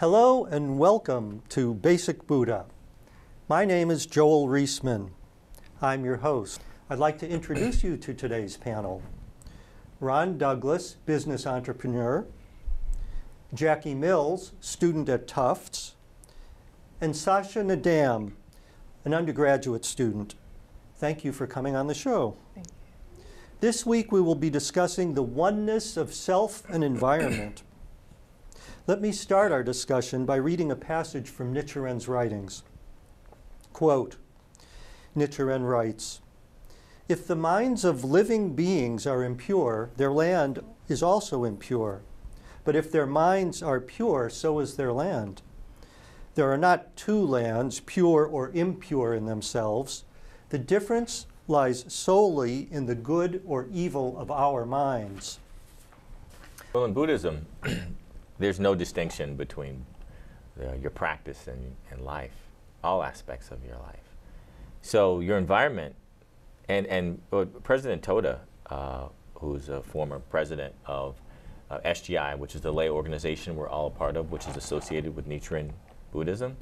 Hello and welcome to Basic Buddha. My name is Joel Reisman. I'm your host. I'd like to introduce you to today's panel. Ron Douglas, business entrepreneur, Jackie Mills, student at Tufts, and Sasha Nadam, an undergraduate student. Thank you for coming on the show. Thank you. This week we will be discussing the oneness of self and environment. Let me start our discussion by reading a passage from Nichiren's writings. Quote, Nichiren writes, "If the minds of living beings are impure, their land is also impure. But if their minds are pure, so is their land. There are not two lands, pure or impure in themselves. The difference lies solely in the good or evil of our minds." Well, in Buddhism, there's no distinction between your practice and life, all aspects of your life. So your environment, and President Toda, who's a former president of SGI, which is the lay organization we're all a part of, which is associated with Nichiren Buddhism,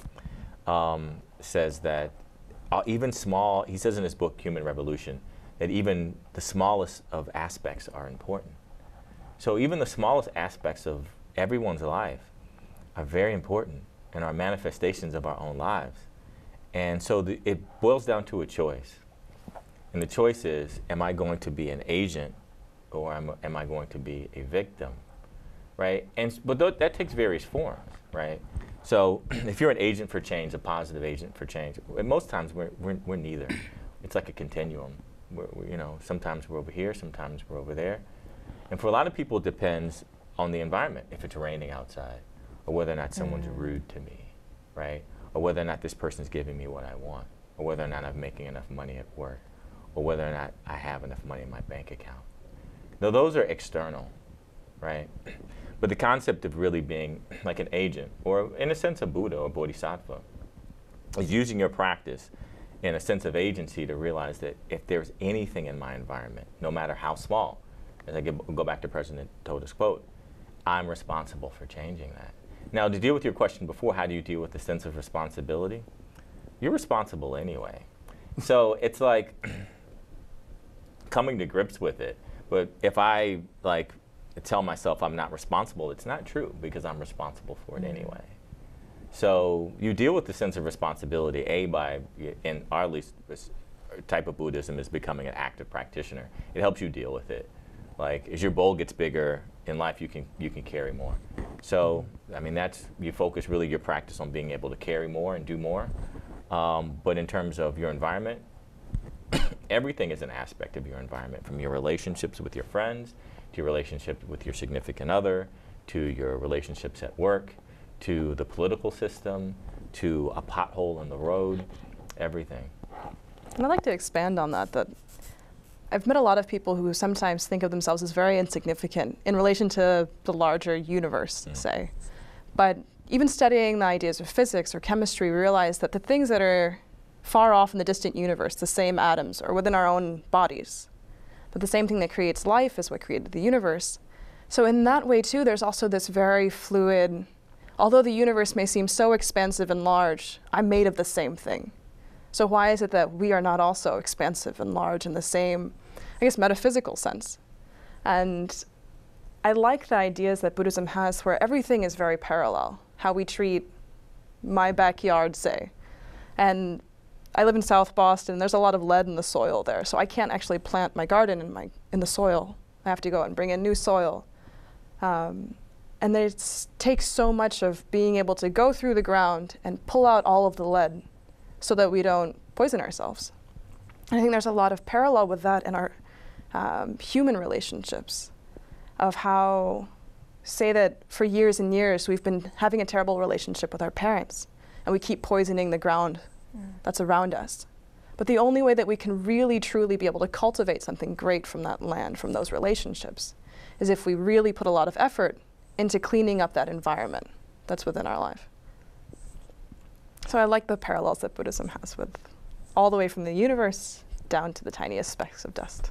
says that even small, he says in his book, Human Revolution, that even the smallest of aspects are important. So even the smallest aspects of everyone's life are very important and are manifestations of our own lives. And so it boils down to a choice. And the choice is, am I going to be an agent or am I going to be a victim, right? But that takes various forms, right? So if you're an agent for change, a positive agent for change, most times we're neither. It's like a continuum. Sometimes we're over here, sometimes we're over there. And for a lot of people, it depends on the environment, if it's raining outside, or whether or not someone's rude to me, right? Or whether or not this person's giving me what I want, or whether or not I'm making enough money at work, or whether or not I have enough money in my bank account. Now, those are external, right? But the concept of really being like an agent, or in a sense a Buddha or Bodhisattva, is using your practice in a sense of agency to realize that if there's anything in my environment, no matter how small, as I go back to President Toda's quote, I'm responsible for changing that. Now, to deal with your question before, how do you deal with the sense of responsibility? You're responsible anyway. So it's like coming to grips with it. But if I tell myself I'm not responsible, it's not true, because I'm responsible for it anyway. So you deal with the sense of responsibility, in our least type of Buddhism, is becoming an active practitioner. It helps you deal with it. Like, as your bowl gets bigger in life, you can carry more. So, I mean, you focus really your practice on being able to carry more and do more. But in terms of your environment, everything is an aspect of your environment, from your relationships with your friends, to your relationship with your significant other, to your relationships at work, to the political system, to a pothole in the road, everything. And I'd like to expand on that I've met a lot of people who sometimes think of themselves as very insignificant in relation to the larger universe, say. But even studying the ideas of physics or chemistry, we realize that the things that are far off in the distant universe, the same atoms, are within our own bodies. But the same thing that creates life is what created the universe. So in that way, too, there's also this very fluid, although the universe may seem so expansive and large, I'm made of the same thing. So why is it that we are not also expansive and large in the same, I guess, metaphysical sense? And I like the ideas that Buddhism has where everything is very parallel, how we treat my backyard, say. And I live in South Boston, there's a lot of lead in the soil there, so I can't actually plant my garden in the soil. I have to go and bring in new soil. And it takes so much of being able to go through the ground and pull out all of the lead so that we don't poison ourselves. And I think there's a lot of parallel with that in our human relationships, of how, say that for years and years we've been having a terrible relationship with our parents, and we keep poisoning the ground that's around us. But the only way that we can really, truly be able to cultivate something great from that land, from those relationships, is if we really put a lot of effort into cleaning up that environment that's within our life. So I like the parallels that Buddhism has with all the way from the universe down to the tiniest specks of dust.